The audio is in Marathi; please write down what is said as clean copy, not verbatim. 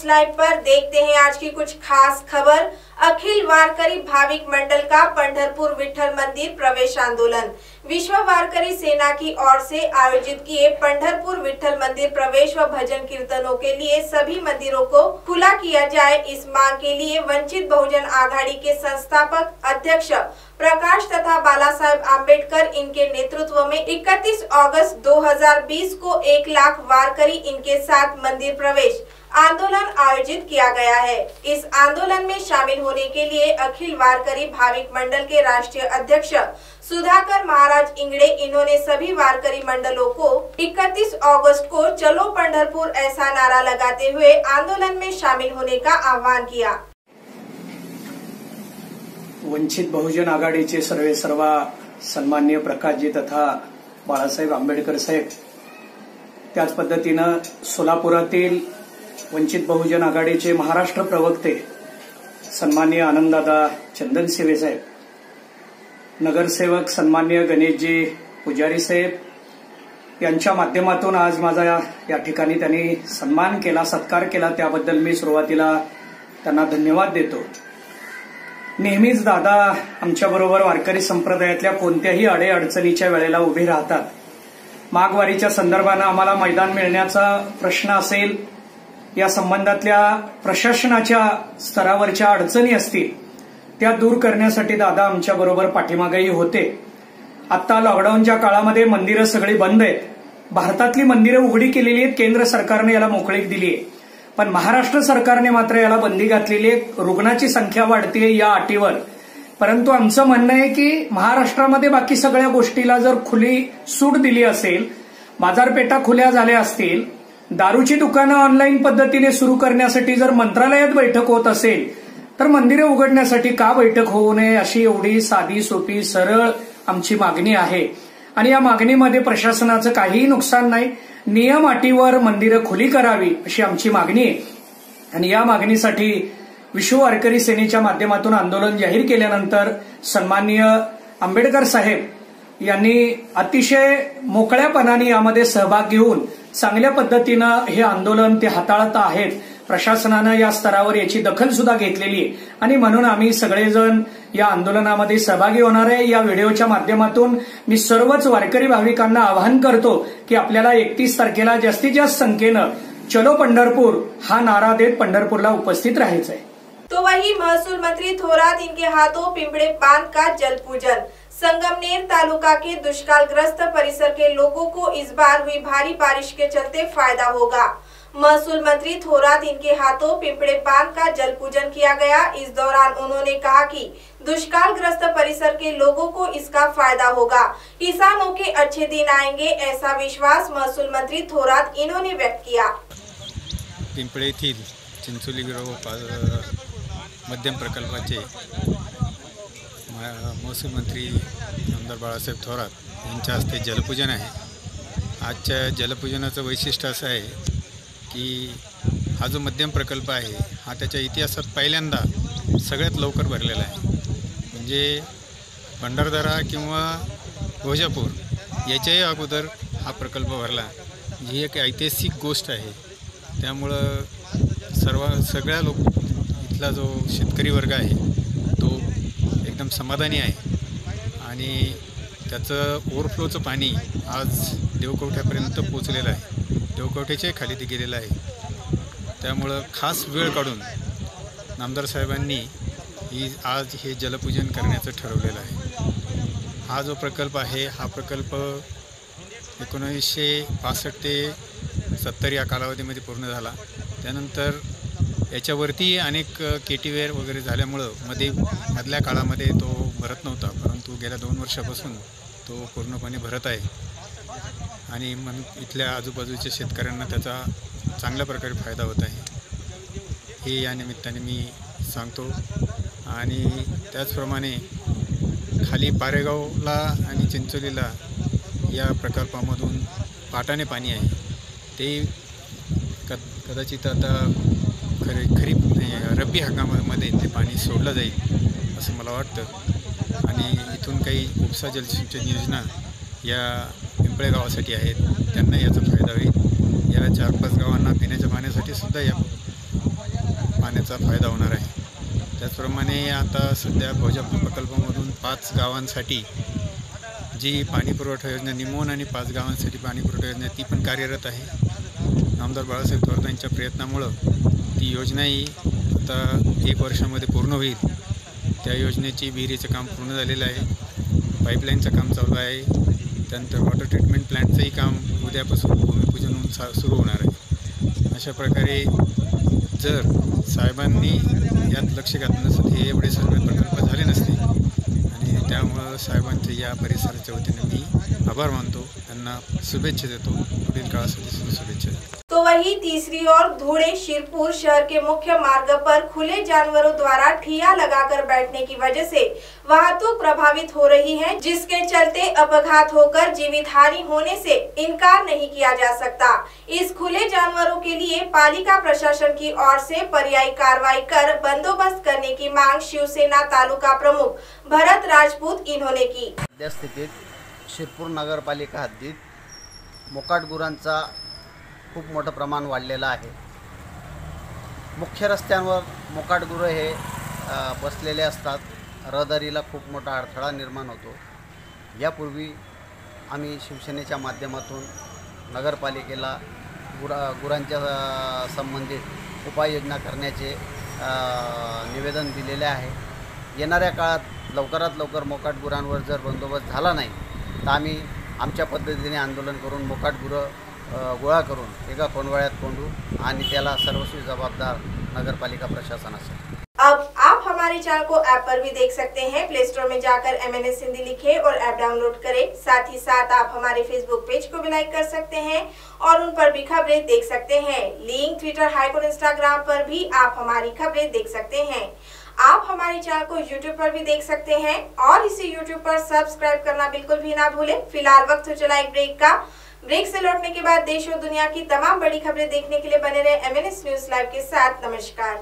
न्यूज लाइव पर देखते हैं आज की कुछ खास खबर। अखिल वारकरी भाविक मंडल का पंढरपुर विठल मंदिर प्रवेश आंदोलन। विश्व वारकरी सेना की ओर से आयोजित किए पंढरपुर विठल मंदिर प्रवेश व भजन कीर्तनों के लिए सभी मंदिरों को खुला किया जाए, इस मांग के लिए वंचित बहुजन आघाड़ी के संस्थापक अध्यक्ष प्रकाश तथा बाला साहेब आंबेडकर इनके नेतृत्व में 31 अगस्त 2020 को 1 लाख वारकरी इनके साथ मंदिर प्रवेश आंदोलन आयोजित किया गया है। इस आंदोलन में शामिल होने के लिए अखिल वारकरी भाविक मंडल के राष्ट्रीय अध्यक्ष सुधाकर महाराज इंगड़े इन्होंने सभी वारकरी मंडलों को 31 अगस्त को चलो पंढरपुर ऐसा नारा लगाते हुए आंदोलन में शामिल होने का आह्वान किया। वंचित बहुजन आघाडीचे सर्वेसर्वा सन्माननीय प्रकाशजी तथा बाळासाहेब आंबेडकर साहेब, त्याच पद्धतीनं सोलापुरातील वंचित बहुजन आघाडीचे महाराष्ट्र प्रवक्ते सन्माननीय आनंददादा चंदनसेवे साहेब, नगरसेवक सन्माननीय गणेशजी पुजारी साहेब यांच्या माध्यमातून आज माझा या ठिकाणी त्यांनी सन्मान केला, सत्कार केला, त्याबद्दल मी सुरुवातीला त्यांना धन्यवाद देतो। नेहमीच दादा आमच्याबरोबर वारकरी संप्रदायातल्या कोणत्याही अडचणीच्या वेळेला उभे राहतात। माघवारीच्या संदर्भाने आम्हाला मैदान मिळण्याचा प्रश्न असेल, या संबंधातल्या प्रशासनाच्या स्तरावरच्या अडचणी असतील त्या दूर करण्यासाठी दादा आमच्याबरोबर पाठीमागेही होते। आता लॉकडाऊनच्या काळामध्ये मंदिरं सगळी बंद आहेत, भारतातली मंदिरं उघडी केलेली आहेत, केंद्र सरकारने याला मोकळीक दिली आहे, पण महाराष्ट्र सरकारने मात्र याला बंदी घातलेली आहे। रुग्णाची संख्या वाढतेय या अटीवर, परंतु आमचं म्हणणं आहे की महाराष्ट्रामध्ये बाकी सगळ्या गोष्टीला जर खुली सूट दिली असेल, बाजारपेठा खुल्या झाल्या असतील, दारूची दुकानं ऑनलाईन पद्धतीने सुरू करण्यासाठी जर मंत्रालयात बैठक होत असेल, तर मंदिरे उघडण्यासाठी का बैठक होऊ नये अशी एवढी साधी सोपी सरळ आमची मागणी आहे। आणि या मागणीमध्ये प्रशासनाचं काहीही नुकसान नाही, नियम अटीवर मंदिरं खुली करावी अशी आमची मागणी आहे। आणि या मागणीसाठी विश्व वारकरी सेनेच्या माध्यमातून आंदोलन जाहीर केल्यानंतर सन्माननीय आंबेडकर साहेब यांनी अतिशय मोकळ्यापणाने यामध्ये सहभाग घेऊन चांगल्या पद्धतीनं हे आंदोलन ते हाताळत आहेत। प्रशासनानं या स्तरावर याची दखल सुद्धा घेतलेली आहे आणि म्हणून आम्ही सगळेजण या आंदोलनामध्ये सहभागी होणार आहे। या व्हिडिओच्या माध्यमातून मी सर्वच वारकरी भाविकांना आवाहन करतो की आपल्याला 31 तारखेला जास्तीत जास्त संख्येनं चलो पंढरपुर हा नारा देत पंढरपूरला उपस्थित राहायचं आहे। तो वही महसूल मंत्री थोरात इनके हाथों पिंपड़े बांध का जल पूजन। संगमनेर तालुका के दुष्कालग्रस्त परिसर के लोगों को इस बार हुई भारी बारिश के चलते फायदा होगा। महसूल मंत्री थोरात इनके हाथों पिंपड़े बांध का जल पूजन किया गया। इस दौरान उन्होंने कहा कि दुष्कालग्रस्त परिसर के लोगों को इसका फायदा होगा, किसानों के अच्छे दिन आएंगे, ऐसा विश्वास महसूल मंत्री थोरात इन्होंने व्यक्त किया। पिंपळे येथील चिंचोली मध्यम प्रकल्पाचे महसूल मंत्री आमदार बाळासाहेब थोरात यांच्या हस्ते जलपूजन आहे। आजच्या जलपूजनाचं वैशिष्ट्य असं आहे की हा जो मध्यम प्रकल्प आहे हा त्याच्या इतिहासात पहिल्यांदा सगळ्यात लवकर भरलेला आहे। म्हणजे भंडारदरा किंवा भोजापूर याच्याही अगोदर हा प्रकल्प भरला, ही एक ऐतिहासिक गोष्ट आहे। त्यामुळं सगळ्या इथला जो शेतकरी वर्ग आहे तो एकदम समाधानी आहे आणि त्याचं ओव्हरफ्लोचं पाणी आज देवकवठ्यापर्यंत पोचलेलं आहे, देवकवठ्याच्या खाली ते गेलेलं आहे। त्यामुळं खास वेळ काढून नामदार साहेबांनी आज हे जलपूजन करण्याचं ठरवलेलं आहे। हा जो प्रकल्प आहे हा प्रकल्प 1965 ते 70 या कालावधीमध्ये पूर्ण झाला। त्यानंतर याच्यावरती अनेक केटीवेअर वगैरे झाल्यामुळं मधल्या काळामध्ये तो भरत नव्हता, परंतु गेल्या 2 वर्षापासून तो पूर्णपणे भरत आहे आणि इथल्या आजूबाजूच्या शेतकऱ्यांना त्याचा चांगल्या प्रकारे फायदा होत आहे, हे या निमित्ताने मी सांगतो। आणि त्याचप्रमाणे खाली पारेगावला आणि चिंचोलीला या प्रकल्पामधून पाटाने पाणी आहे, ते कदाचित आता खरीप रब्बी हंगामामध्ये ते पाणी सोडलं जाईल असं मला वाटतं। आणि इथून काही उपसा जलसिंचन योजना या पिंपळे गावासाठी आहेत, त्यांना याचा फायदा होईल। या 4-5 गावांना पिण्याच्या पाण्यासाठी सुद्धा या पाण्याचा फायदा होणार आहे. त्याचप्रमाणे आता सध्या भोजापूर प्रकल्पामधून 5 गावांसाठी जी पाणीपुरवठा योजना निमोन आणि 5 गावांसाठी पाणीपुरवठा योजना ती पण कार्यरत आहे. आमदार बाळासाहेब थोरात यांच्या प्रयत्नामुळं ती योजनाही आता 1 वर्षामध्ये पूर्ण होईल. त्या योजनेची विहिरीचं काम पूर्ण झालेलं आहे, पाईपलाईनचं काम चालू आहे. त्यानंतर वॉटर ट्रीटमेंट प्लॅन्टचंही काम उद्यापासून भूमिपूजन होऊन सुरू होणार आहे. अशा प्रकारे जर साहेबांनी यात लक्ष घातलं नसतं हे एवढे सर्व प्रकल्प झाले नसते आणि त्यामुळं साहेबांचे या परिसराच्या वतीने मी आभार मानतो, त्यांना शुभेच्छा देतो, पुढील काळासाठी शुभेच्छा देतो. तो वहीं तीसरी ओर धुड़े शिरपुर शहर के मुख्य मार्ग पर खुले जानवरों द्वारा ठिया लगाकर बैठने की वजह से वाहतूक प्रभावित हो रही है, जिसके चलते अपघात होकर जीवित हानि होने से इनकार नहीं किया जा सकता। इस खुले जानवरों के लिए पालिका प्रशासन की ओर से पर्यायी कार्रवाई कर बंदोबस्त करने की मांग शिवसेना तालुका प्रमुख भरत राजपूत इन्होंने की। सध्या स्थितीत शिरपूर नगरपालिका हद्दीत मोकाट गुरांचा खूप मोठं प्रमाण वाढलेलं आहे। मुख्य रस्त्यांवर मोकाट गुरं हे बसलेले असतात, रहदारीला खूप मोठा अडथळा निर्माण होतो। यापूर्वी आम्ही शिवसेनेच्या माध्यमातून नगरपालिकेला गुरांच्या संबंधित उपाययोजना करण्याचे निवेदन दिलेले आहे। येणाऱ्या काळात लवकरात लवकर मोकाट गुरांवर जर बंदोबस्त झाला नाही तर आम्ही आमच्या पद्धतीने आंदोलन करून मोकाट गुरं गोळा करून एका कोंडवाळ्यात कोंडू आणि त्याला सर्वस्वी जबाबदार नगरपालिका प्रशासन असेल। अब आप हमारे चैनल को ऐप पर भी देख सकते हैं। प्ले स्टोर में जाकर MNS हिंदी लिखें और ऐप डाउनलोड करें। साथ ही साथ आप हमारे फेसबुक पेज को भी लाइक कर सकते हैं और उन पर भी खबरें देख सकते हैं। लिंक ट्विटर, हाइक और इंस्टाग्राम पर भी आप हमारी खबरें देख सकते हैं। आप हमारे चैनल को YouTube पर भी देख सकते हैं और इसे YouTube पर सब्सक्राइब करना बिल्कुल भी ना भूलें। फिलहाल वक्त हो चला एक ब्रेक का। ब्रेक से लौटने के बाद देश और दुनिया की तमाम बड़ी खबरें देखने के लिए बने रहे MNS न्यूज लाइव के साथ। नमस्कार।